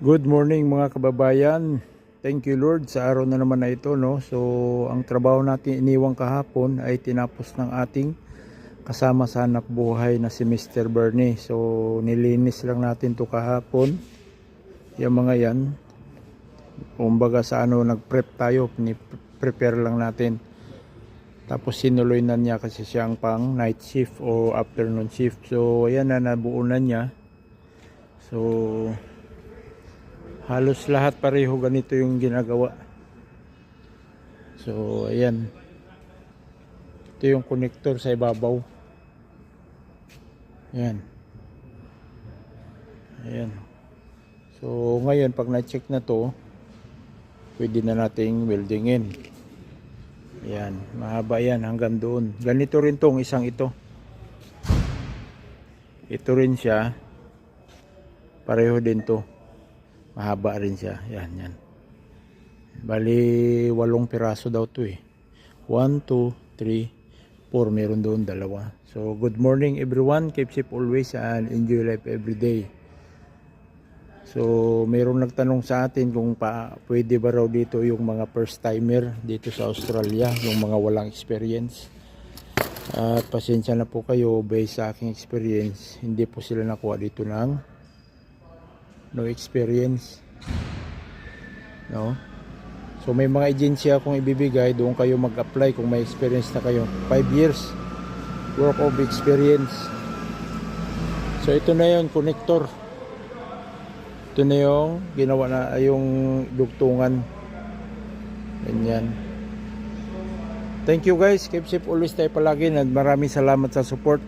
Good morning mga kababayan. Thank you Lord sa araw na naman na ito, no. So ang trabaho natin iniwang kahapon ay tinapos ng ating kasama sa hanap buhay na si Mr. Bernie. So nilinis lang natin to kahapon. Yung mga yan, kumbaga sa nag-prep tayo, prepare lang natin. Tapos sinuloy na niya kasi siyang pang night shift o afternoon shift. So ayan na, nabuo na niya. So halos lahat pareho ganito yung ginagawa. So ayan, ito yung connector sa ibabaw. Ayan. Ayan. So ngayon pag na-check na to, pwede na nating weldingin. Ayan, mahaba yan hanggang doon. Ganito rin tong isang ito. Ito rin siya, pareho din to. Mahaba rin siya. Yan, yan. Bali, 8 piraso daw to eh. 1, 2, 3, 4. Meron doon, 2. So, good morning everyone. Keep safe always and enjoy life every day. So, mayroong nagtanong sa atin kung pwede ba raw dito yung mga first timer dito sa Australia, yung mga walang experience. At pasensya na po kayo, based sa aking experience, hindi po sila nakuha dito ng no experience, no. So may mga agency akong ibibigay, doon kayo mag-apply kung may experience na kayo. 5 years work of experience. So ito na yung connector, ito na yung ginawa na, yung dugtungan. Ganyan. Thank you guys, keep safe always tayo palagi, and maraming salamat sa support.